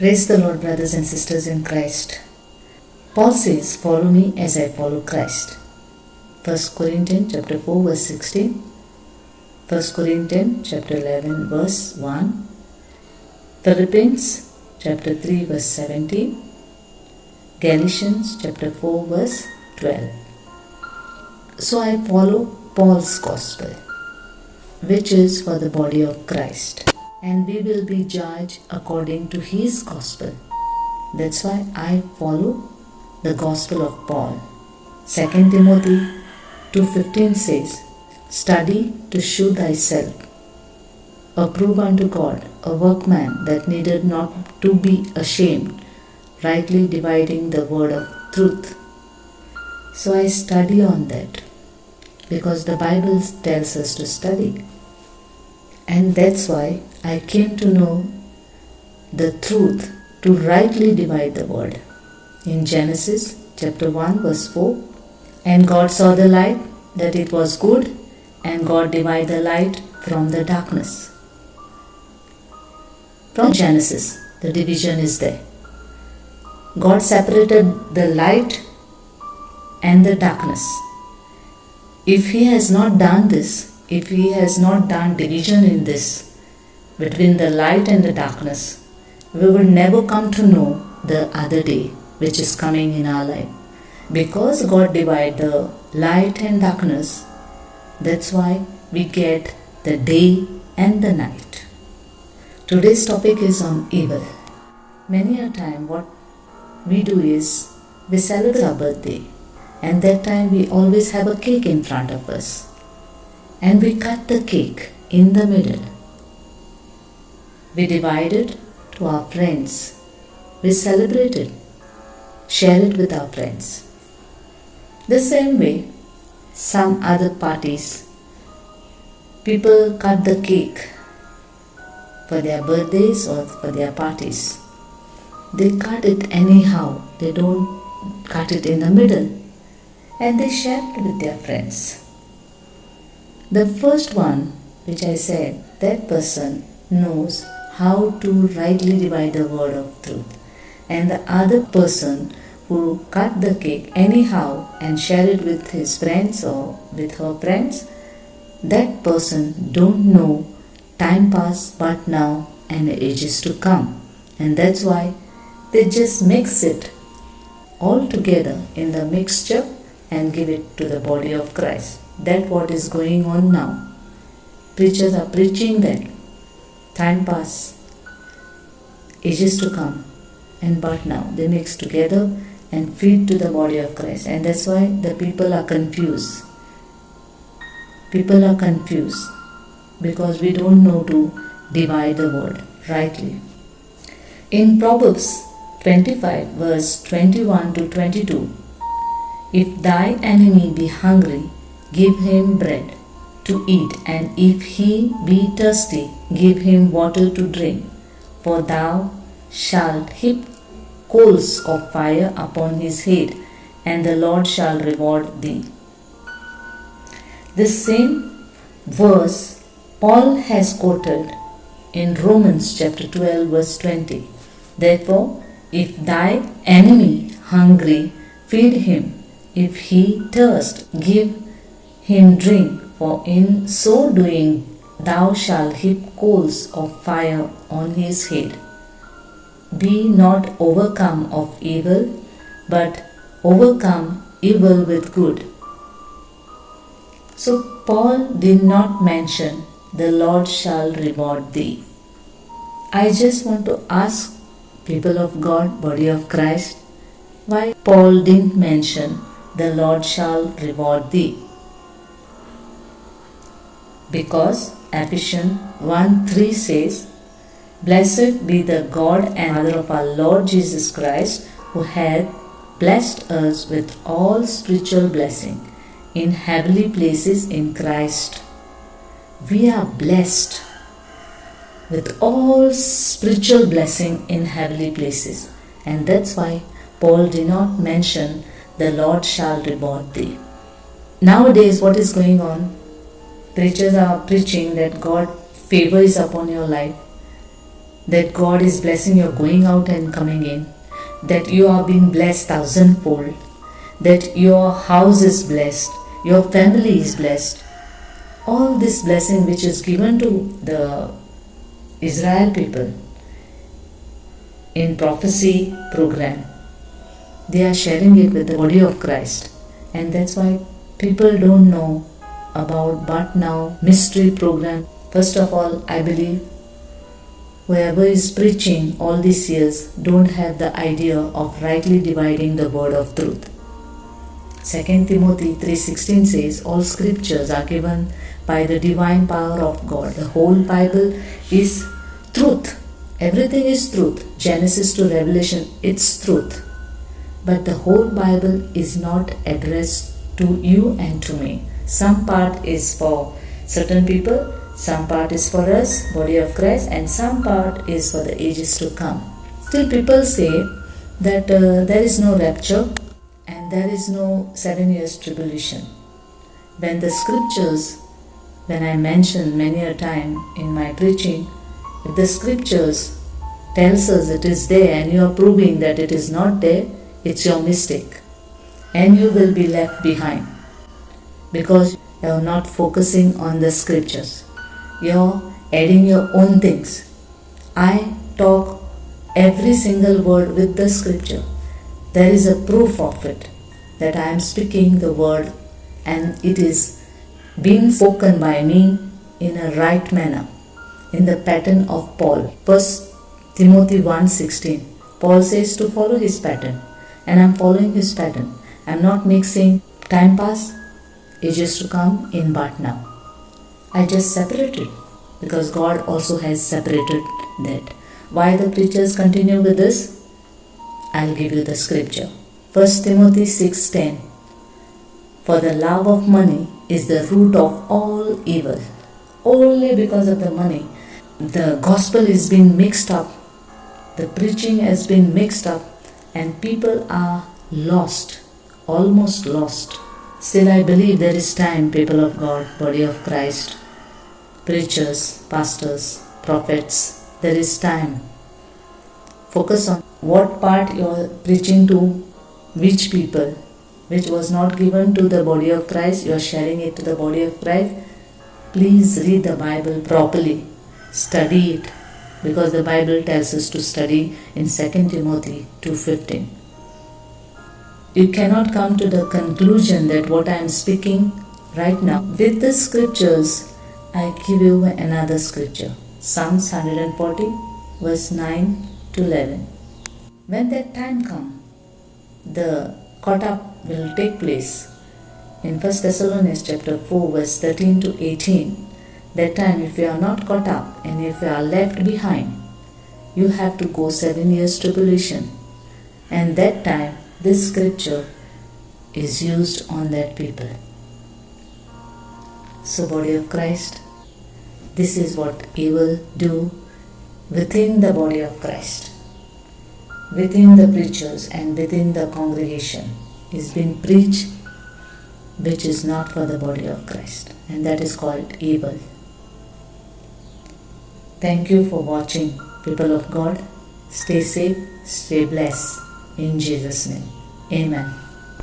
Praise the Lord, brothers and sisters in Christ. Paul says, "Follow me as I follow Christ." 1 Corinthians chapter 4 verse 16, 1 Corinthians chapter 11 verse 1, Philippians chapter 3 verse 17, Galatians chapter 4 verse 12. So I follow Paul's gospel, which is for the body of Christ, and we will be judged according to his gospel. That's why I follow the gospel of Paul. 2 Timothy 2:15 says, "Study to shew thyself approved unto God, a workman that needed not to be ashamed, rightly dividing the word of truth." So I study on that because the Bible tells us to study. And that's why I came to know the truth to rightly divide the word. In Genesis chapter 1 verse 4, "And God saw the light, that it was good, and God divided the light from the darkness." From Genesis, the division is there. God separated the light and the darkness. If He has not done this, if He has not done division in this between the light and the darkness, we will never come to know the other day which is coming in our life. Because God divided the light and darkness, that's why we get the day and the night. Today's topic is on evil. Many a time what we do is we celebrate our birthday, and that time we always have a cake in front of us, and we cut the cake in the middle. We divide it to our friends. We celebrate it, share it with our friends. The same way, some other parties, people cut the cake for their birthdays or for their parties. They cut it anyhow. They don't cut it in the middle, and they share it with their friends. The first one, which I said, that person knows how to rightly divide the word of truth. And the other person who cut the cake anyhow and share it with his friends or with her friends, that person don't know time pass but now and ages to come. And that's why they just mix it all together in the mixture and give it to the body of Christ. That's what is going on now. Preachers are preaching that time pass, ages to come, and but now they mix together and feed to the body of Christ. And that's why the people are confused. People are confused because we don't know to divide the word rightly. In Proverbs 25 verse 21 to 22, "If thy enemy be hungry, give him bread to eat, and if he be thirsty, give him water to drink. For thou shalt heap coals of fire upon his head, and the Lord shall reward thee." This same verse Paul has quoted in Romans chapter 12 verse 20. "Therefore, if thy enemy hungry, feed him. If he thirst, give him drink. For in so doing thou shalt heap coals of fire on his head. Be not overcome of evil, but overcome evil with good." So Paul did not mention the Lord shall reward thee. I just want to ask people of God, body of Christ, why Paul didn't mention the Lord shall reward thee. Because Ephesians 1:3 says, "Blessed be the God and Father of our Lord Jesus Christ, who hath blessed us with all spiritual blessing in heavenly places in Christ." We are blessed with all spiritual blessing in heavenly places. And that's why Paul did not mention the Lord shall reward thee. Nowadays, what is going on? Preachers are preaching that God favor is upon your life. that God is blessing your going out and coming in, that you are being blessed thousandfold, that your house is blessed, your family is blessed. All this blessing which is given to the Israel people in prophecy program, they are sharing it with the body of Christ. And that's why people don't know about But Now mystery program. First of all, I believe whoever is preaching all these years don't have the idea of rightly dividing the word of truth. 2 Timothy 3:16 says, all scriptures are given by the divine power of God. The whole Bible is truth. Everything is truth. Genesis to Revelation, it's truth. But the whole Bible is not addressed to you and to me. Some part is for certain people, some part is for us, body of Christ, and some part is for the ages to come. Still people say that there is no rapture and there is no 7 years tribulation. When the scriptures, when I mention many a time in my preaching, if the scriptures tells us it is there and you are proving that it is not there, it's your mistake and you will be left behind because you are not focusing on the scriptures. You are adding your own things. I talk every single word with the scripture. There is a proof of it that I am speaking the word and it is being spoken by me in a right manner, in the pattern of Paul. 1 Timothy 1:16. Paul says to follow his pattern, and I am following his pattern. I am not mixing time pass, ages to come in But Now. I just separated because God also has separated that. Why the preachers continue with this? I'll give you the scripture. 1 Timothy 6:10. For the love of money is the root of all evil. Only because of the money, the gospel is being mixed up. The preaching has been mixed up and people are lost, almost lost. Still I believe there is time, people of God, body of Christ, preachers, pastors, prophets, there is time. Focus on what part you are preaching to, which people, which was not given to the body of Christ, you are sharing it to the body of Christ. Please read the Bible properly, study it, because the Bible tells us to study in 2 Timothy 2:15. You cannot come to the conclusion that what I am speaking right now. With the scriptures, I give you another scripture. Psalms 140 verse 9 to 11. When that time comes, the caught up will take place. In 1 Thessalonians chapter 4 verse 13 to 18, that time if you are not caught up and if you are left behind, you have to go 7 years tribulation. And that time, this scripture is used on that people. So body of Christ, this is what he will do within the body of Christ, within the preachers and within the congregation is being preached which is not for the body of Christ, and that is called evil. Thank you for watching, people of God. Stay safe, stay blessed. In Jesus' name, amen.